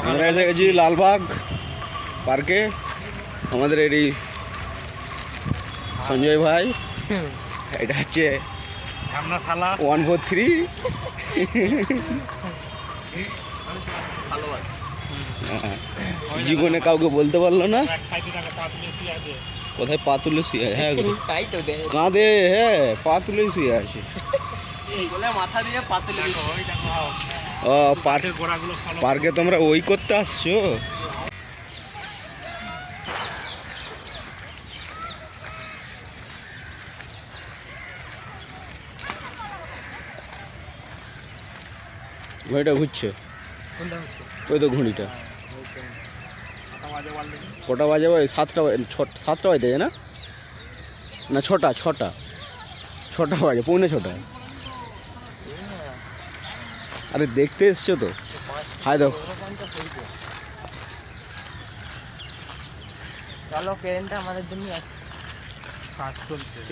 আমরা এসে গেছি লালবাগ পার্কে। আমাদের এই সঞ্জয় ভাই, এটা হচ্ছে 143। জীবনে কাউকে বলতে পারলো না কোথায় পা তুলে শুয়ে আছে। হ্যাঁ কাঁধে, হ্যাঁ পা তুলে শুয়ে আছে। ও পার্কে তোমরা ওই করতে আসছো? ঘড়িটা ঘুরছে, ওই তো ঘড়িটা। কটা বাজে ভাই? 7টা বাজে না? না 6টা বাজে, পৌনে 6টা। আরে দেখতে এসছো তো? হাই দেখো,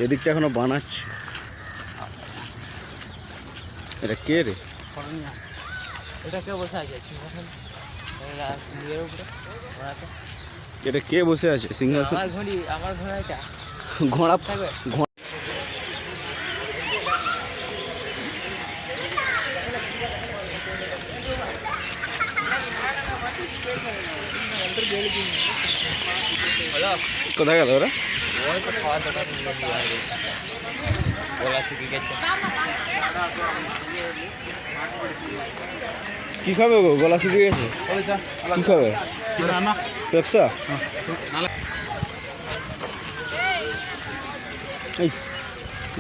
এদিকটা এখনো বানাচ্ছে। এটা কে রে? এটা কে বসে আছে? এটা কে বসে আছে সিংহাসন? আমার ঘোড়াটা ঘোড়া কোথায় গেল ওরা? কি খাবে গো? গলা শুকিয়ে গেছে, কি খাবে? পেপসা? এই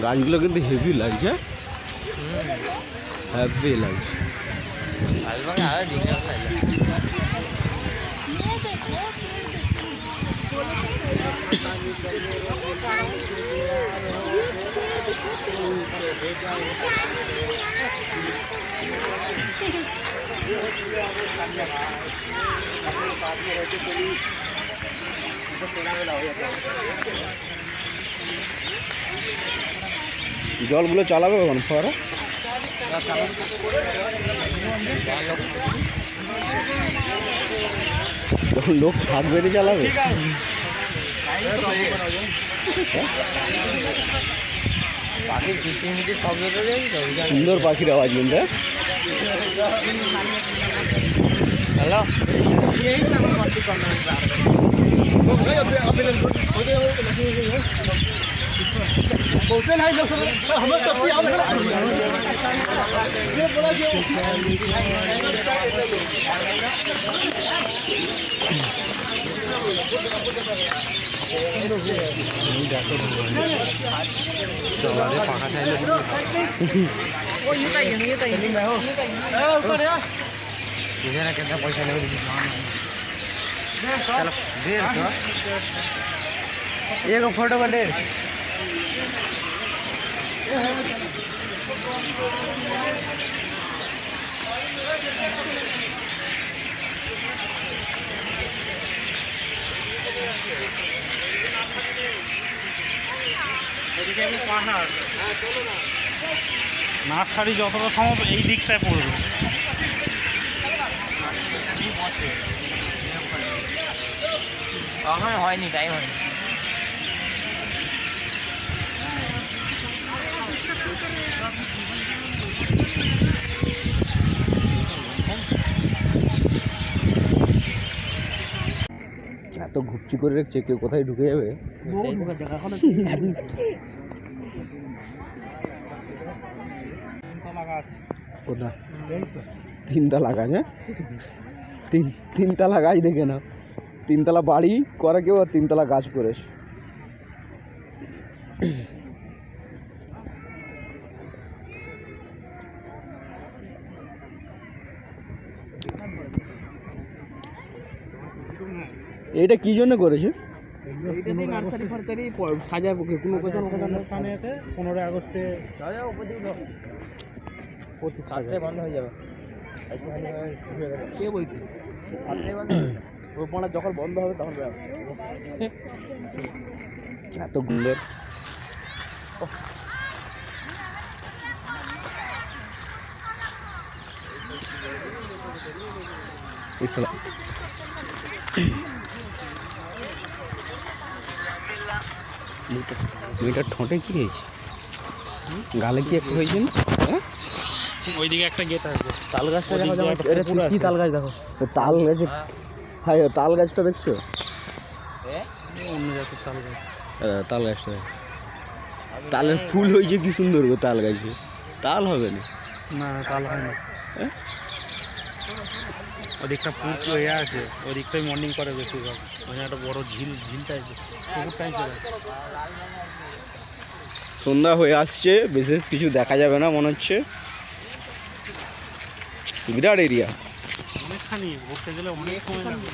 গাছগুলো কিন্তু হেভি লাগছে, হেভি লাগছে। জলগুলো চালাবে কখন ফোয়ারা? তখন লোক হাত বেরিয়ে চালাবে। সুন্দর পাখির আওয়াজ কিন্তু। হ্যালো, পাখা চাইলে পয়সা নেবে। चलो 150 एक फोटो का 150। নার্সারি যতটা সম্ভব এই দিকটায় পড়বে। তখন হয়নি, টাইম হয়নি। এত ঘুপচি করে রেখেছে, কেউ কোথায় ঢুকে যাবে। কোথায়? 3তলা গাছ? হ্যাঁ, 3তলা গাছ দেখে না, 3তলা বাড়ি করে কেউ, আর 3তলা গাছ করেছে। এইটা কি জন্য করেছে? নার্সারি ফার্সারি সাজাবো, কোনো কথা 15 আগস্টে বন্ধ হয়ে যাবে। কে বলছি ওই পড়া যখন বন্ধ হবে তখন এত সুন্দর। এই শালা মেয়েটার ঠোঁটে কি হয়েছে? গালে কি একটা হয়েছে না? হ্যাঁ? ওইদিকে একটা গেট আছে। তাল গাছটা ওদিক দেখো দিয়ে যেমন একটা এটা পুকুর কি আছে। তাল গাছ দেখো। তাল গাছে হাই তাল গাছটা দেখছো? অন্য জাতের তাল গাছ। তাল গাছটা দেখো। তালের ফুল হয়েছে কি সুন্দর গো তাল গাছে। তাল হবে না। না তাল হয় না। হ্যাঁ? ওদিকটা পুকুর হয়ে আছে, ওদিকটাই মর্নিং করে বেশিরভাগ। ওখানে একটা বড় ঝিল টাইপের পুকুর টাইপের। সন্ধ্যা হয়ে আসছে, বিশেষ কিছু দেখা যাবে না মনে হচ্ছে। বিরাট এরিয়া। অনেকখানি ঘুরতে গেলে অনেক সময় লাগবে।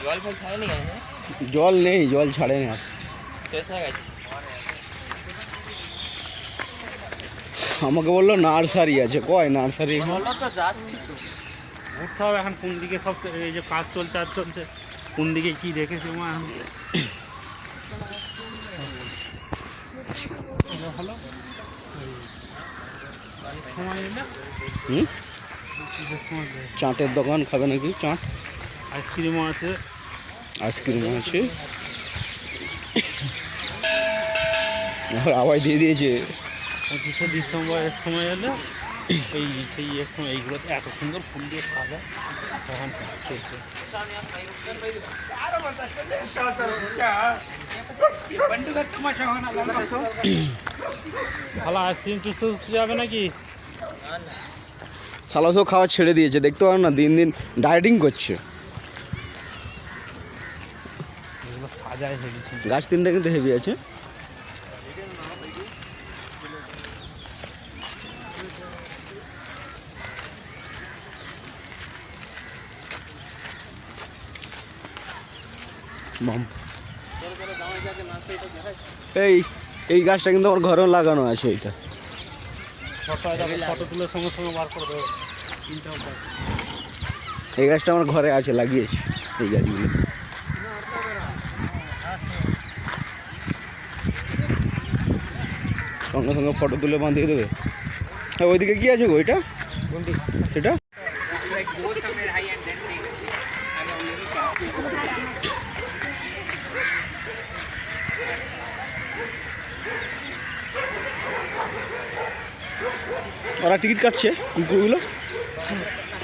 জল ফল খায়নি কেন? জল নেই, জল ছাড়ে না। শেষ হয়ে গেছে। আমাকে বললো নার্সারি আছে, কয় নার্সারি? তো যাচ্ছি তো। ঘুরতে হবে এখন কোন দিকে সব এই যে কাজ চলছে আর চলছে, কোন দিকে কি দেখেছে মা এখন। ভালো সময় এলে হুম, ঈদের সময় যাই। চাটের দোকান খাবে নাকি? চাট আইসক্রিমও আছে। আইসক্রিম আছে। আবার দিয়ে দিয়েছে। 25শে ডিসেম্বরের সময় এলে এই সেই এর সময় এইগুলোতে এত সুন্দর ফুল দিয়ে সাজায়, তখন কাজ চলছে। ভালো আইসক্রিম চুষতে যাবে নাকি? সালাসও খাওয়া ছেড়ে দিয়েছে, দেখতে পারেন না, দিন দিন ডায়েটিং করছে। এগুলো সাজায় হেভি সুন্দর। গাছ তিনটা কিন্তু হেভি আছে। বাম। এই গাছটা কিন্তু আমার ঘরেও লাগানো আছে। এইটা ফটো তুলে সঙ্গে সঙ্গে বার করে দেবো। এই গাছটা আমার ঘরে আছে, লাগিয়েছি এই গাছগুলো। সঙ্গে সঙ্গে ফটো তুলে বাঁধিয়ে দেবে। হ্যাঁ, ওইদিকে কি আছে গো ওইটা? সেটা ওরা টিকিট কাটছে কুকুরগুলো।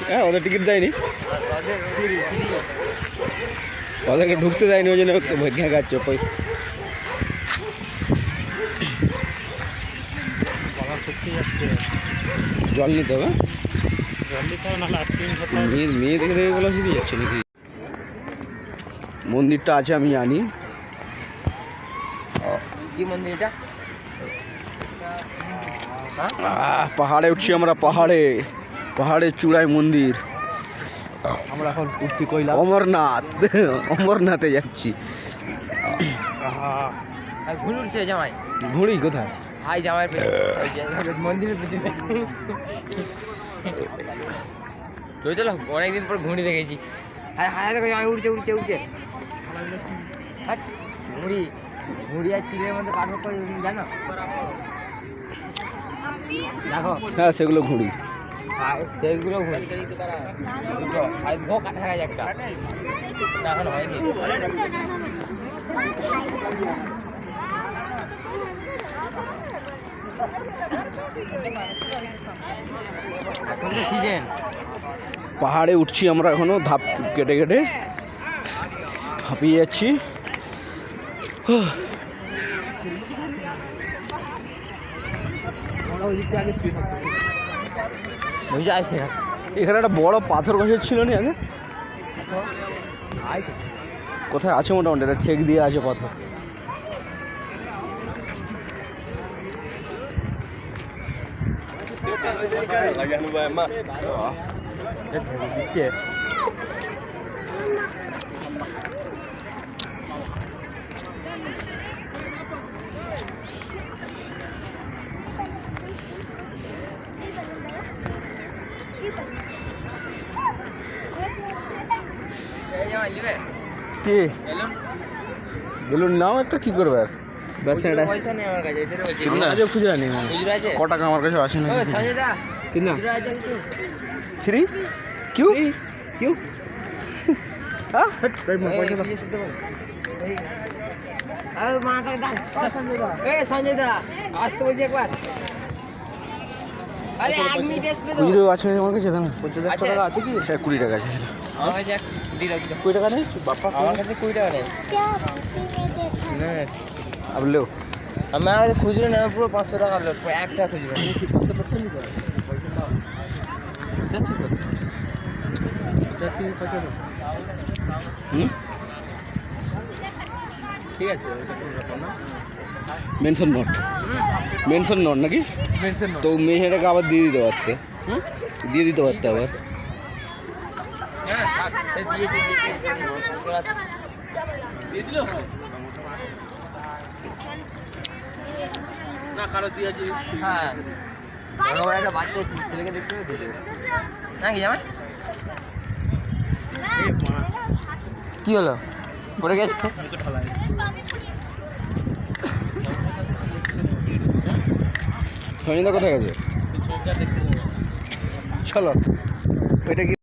হ্যাঁ, ওদের টিকিট দেয়নি, ওদেরকে ঢুকতে দেয়নি, ওই জন্য ভেঙে কাটছে। গলা সত্যি যাচ্ছে, জল নিতে হবে। জল দিতে হবে, নাহলে আইসক্রিম খেতে হবে। মেয়ে দেখে দেখে গলা শুকিয়ে যাচ্ছে নাকি? মন্দিরটা আছে আমি জানি। কি মন্দির এটা? পাহাড়ে উঠছি আমরা, পাহাড়ের চূড়ায় মন্দির। আমরা এখন উঠছি কইলা অমরনাথে যাচ্ছি। ঘুরে উঠছে জামাই। ঘুড়ি কোথায়? হাই জামাই মন্দিরের পিছনে। চলো অনেকদিন পর ঘুড়ি দেখেছি। হায় হায় দেখো জামাই উঠছে উঠছে উঠছে। ঘুড়ি আর চিলের মধ্যে পার্থক্য জানো? দেখো হ্যাঁ, সেগুলো ঘুড়ি। সেইগুলো ঘুড়ি কাটা গেছে একটা, এখন হয়নি। এখন তো সিজন। পাহাড়ে উঠছি আমরা এখনো, ধাপ কেটে কেটে হাঁপিয়ে যাচ্ছি। এখানে একটা বড় পাথর গাছের ছিল না আগে? কোথায় আছে মোটামুটি, একটা ঠেক দিয়ে আছে পাথর। কি বেলুন নাও একটা, কি করবে আর? বাচ্চাটা পয়সা নেই আমার কাছে, এটার বলছি। আজও খুঁজে আনি খুচরো আছে? ক টাকা আমার কাছে আসে না। সঞ্জয়দা কি না খুচরো আছে কিছু? ফ্রি কিউ क्यों हाँ সঞ্জয় দা আসতে বলছি একবার আরে 1 মিনিট আসবে তো খুচরো আছে আমার কাছে না 50 টাকা আছে কি হ্যাঁ 20 টাকা আছে আমার কাছে দি দাও 20 টাকা নেই বাপ্পা আমার কাছে 20 টাকা নেই না अब लो আমার কাছে খুচরো না পুরো 500 টাকা লোড পুরো একটা খুচরো যাচ্ছে তো যাচ্ছে পয়সা তো ঠিক আছে মেনশন নট নাকি মেনশন তো মেয়েটাকে আবার দিয়ে দিতে পারতে দিয়ে দিতে পারতে আবার দিয়ে দিল না কারো দিয়ে আছে হ্যাঁ বড় একটা বাচ্চা ছেলেকে দেখতে হবে দিয়ে দেবে না কি জামাই কি হলো পড়ে গেছে সঞ্জয়দা কোথায় গেছে চলো এটা কি